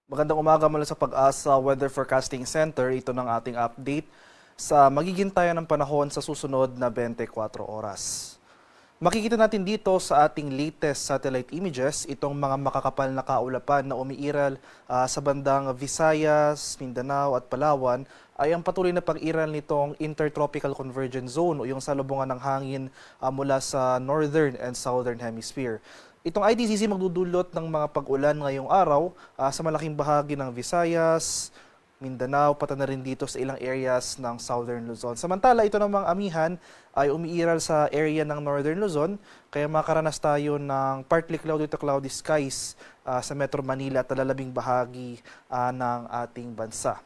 Magandang umaga mula sa Pag-asa Weather Forecasting Center. Ito ng ating update sa magiging tayo ng panahon sa susunod na 24 oras. Makikita natin dito sa ating latest satellite images itong mga makakapal na kaulapan na umiiral sa bandang Visayas, Mindanao at Palawan ay ang patuloy na pag-iral nitong Intertropical Convergence Zone o yung salubungan ng hangin mula sa Northern and Southern Hemisphere. Itong ITCZ magdudulot ng mga pag-ulan ngayong araw sa malaking bahagi ng Visayas, Mindanao, pati na rin dito sa ilang areas ng Southern Luzon. Samantala, ito namang amihan ay umiiral sa area ng Northern Luzon, kaya makaranas tayo ng partly cloudy to cloudy skies sa Metro Manila at lalabing bahagi ng ating bansa.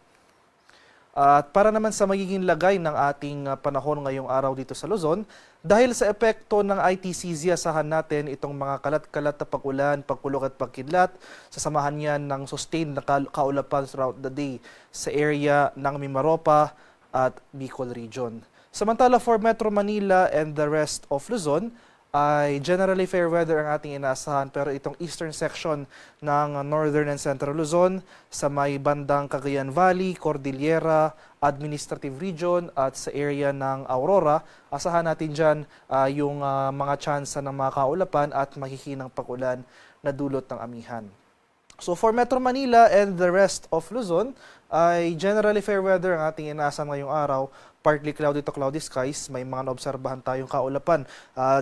At para naman sa magiging lagay ng ating panahon ngayong araw dito sa Luzon, dahil sa epekto ng ITCZ, asahan natin itong mga kalat-kalat na pag-ulan, pagkulog at pagkidlat. Sasamahan yan ng sustained na kaulapan throughout the day sa area ng Mimaropa at Bicol region. Samantala for Metro Manila and the rest of Luzon, ay generally fair weather ang ating inaasahan, pero itong eastern section ng Northern and Central Luzon sa may bandang Cagayan Valley, Cordillera, Administrative Region at sa area ng Aurora, asahan natin dyan yung mga tsansa ng mga kaulapan at mahihinang pag-ulan na dulot ng amihan. So for Metro Manila and the rest of Luzon, ay generally fair weather ang ating inaasahan ngayong araw. Partly cloudy to cloudy skies. May mga naobserbahan tayong kaulapan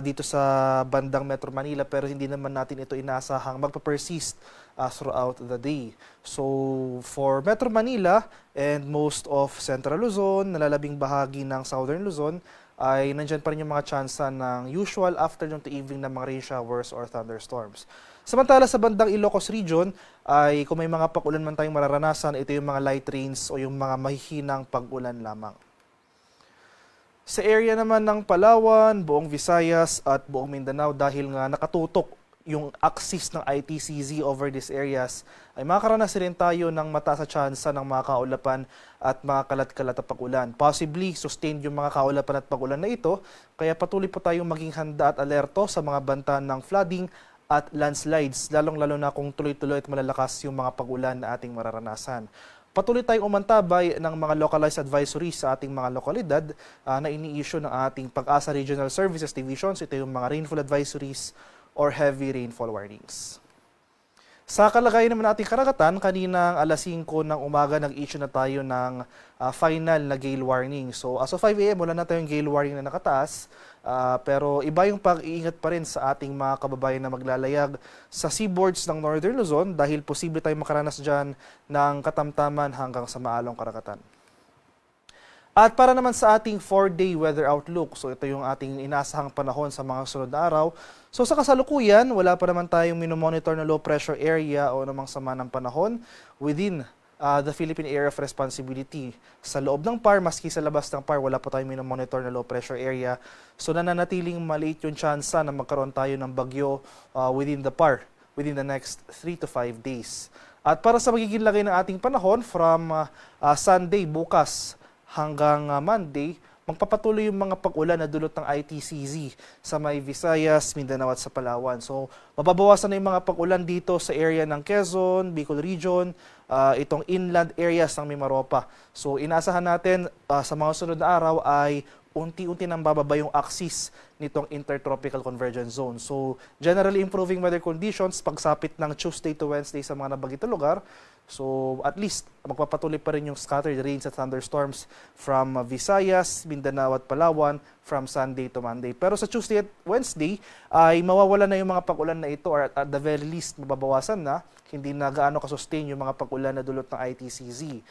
dito sa bandang Metro Manila, pero hindi naman natin ito inaasahang magpa-persist throughout the day. So for Metro Manila and most of Central Luzon, nalalabing bahagi ng Southern Luzon, ay nandyan pa rin yung mga tsansa ng usual afternoon to evening na mga rain showers or thunderstorms. Samantala sa bandang Ilocos Region, ay kung may mga pag-ulan man tayong mararanasan, ito yung mga light rains o yung mga mahihinang pag-ulan lamang. Sa area naman ng Palawan, buong Visayas at buong Mindanao, dahil nga nakatutok yung axis ng ITCZ over these areas, ay makakaranas rin tayo ng mataas na tsansa ng mga kaulapan at mga kalat-kalat na pag-ulan. Possibly, sustained yung mga kaulapan at pag-ulan na ito, kaya patuloy po tayong maging handa at alerto sa mga banta ng flooding at landslides, lalong-lalo na kung tuloy-tuloy at malalakas yung mga pag-ulan na ating mararanasan. Patuloy tayong umantabay ng mga localized advisories sa ating mga lokalidad na ini-issue ng ating Pag-asa Regional Services Divisions. Ito yung mga rainfall advisories or heavy rainfall warnings. Sa kalagayan naman nating karagatan, kaninang alas 5 ng umaga nag-issue na tayo ng final na gale warning. So as of 5 AM, wala na tayong gale warning na nakataas. Pero iba yung pag-iingat pa rin sa ating mga kababayan na maglalayag sa seaboards ng Northern Luzon dahil posible tayong makaranas dyan ng katamtaman hanggang sa maalong karagatan. At para naman sa ating 4-day weather outlook, so ito yung ating inaasahang panahon sa mga sunod na araw. So sa kasalukuyan, wala pa naman tayong minomonitor na low pressure area o namang sama ng panahon within the Philippine Area of Responsibility. Sa loob ng PAR, maski sa labas ng PAR, wala pa tayong minomonitor na low pressure area. So nananatiling maliit yung tsansa na magkaroon tayo ng bagyo within the PAR within the next 3 to 5 days. At para sa magiging lagay ng ating panahon from Sunday bukas hanggang Monday, magpapatuloy yung mga pag-ulan na dulot ng ITCZ sa may Visayas, Mindanao at sa Palawan. So, mababawasan na yung mga pag-ulan dito sa area ng Quezon, Bicol Region, itong inland areas ng Mimaropa. So, inaasahan natin sa mga sunod na araw ay unti-unti nang bababa yung axis nitong Intertropical Convergence Zone. So, generally improving weather conditions pagsapit ng Tuesday to Wednesday sa mga nabanggit na lugar. So, at least, magpapatuloy pa rin yung scattered rains at thunderstorms from Visayas, Mindanao at Palawan from Sunday to Monday. Pero sa Tuesday at Wednesday, ay mawawala na yung mga pag-ulan na ito or at the very least, mababawasan na. Hindi na gaano kasustain yung mga pag-ulan na dulot ng ITCZ.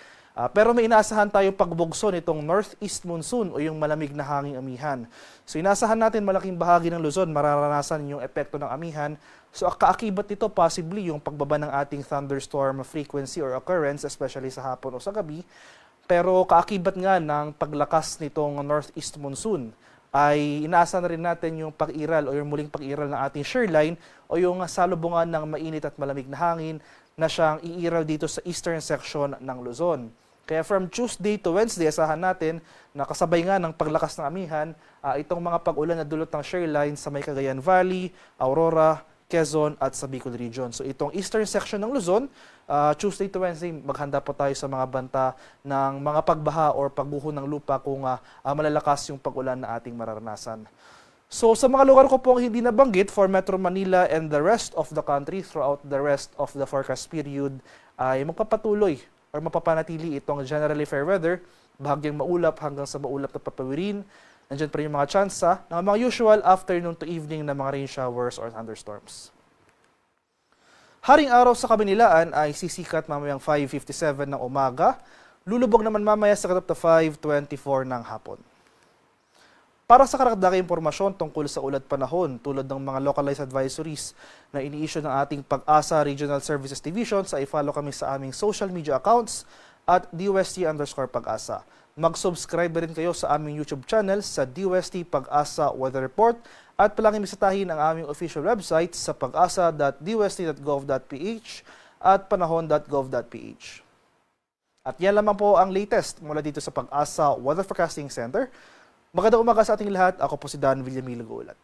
Pero may inaasahan tayong pagbugso nitong northeast monsoon o yung malamig na hanging amihan. So inaasahan natin malaking bahagi ng Luzon mararanasan yung epekto ng amihan. So kaakibat nito possibly yung pagbaba ng ating thunderstorm frequency or occurrence, especially sa hapon o sa gabi. Pero kaakibat nga ng paglakas nitong northeast monsoon ay inaasahan na rin natin yung pag-iral o yung muling pag-iral ng ating shoreline o yung salubungan ng mainit at malamig na hangin na siyang iiral dito sa eastern section ng Luzon. Kaya from Tuesday to Wednesday, asahan natin na kasabay nga ng paglakas ng amihan, itong mga pag-ulan na dulot ng shoreline sa may Cagayan Valley, Aurora, Quezon at sa Bicol Region. So itong eastern section ng Luzon Tuesday to Wednesday, maghanda po tayo sa mga banta ng mga pagbaha or pagguho ng lupa kung malalakas yung pag-ulan na ating mararanasan. So sa mga lugar ko po hindi nabanggit for Metro Manila and the rest of the country throughout the rest of the forecast period ay magpapatuloy or mapapanatili itong generally fair weather, bahagyang maulap hanggang sa maulap na papawirin. Nandiyan pa rin yung mga tsansa ng mga usual afternoon to evening na mga rain showers or thunderstorms. Haring araw sa Kamunilaan ay sisikat mamayang 5:57 ng umaga, lulubog naman mamaya sa katap na 5:24 ng hapon. Para sa karagdagang impormasyon tungkol sa ulat panahon tulad ng mga localized advisories na ini-issue ng ating Pag-asa Regional Services Division, sa i-follow kami sa aming social media accounts at DUST_Pag-asa. Mag-subscribe rin kayo sa aming YouTube channel sa DUST Pag-asa Weather Report at palangin bisitahin ang aming official website sa pag-asa.dust.gov.ph at panahon.gov.ph. At yan lamang po ang latest mula dito sa Pag-asa Weather Forecasting Center. Magandang umaga sa ating lahat. Ako po si Dan Villamil Gulat.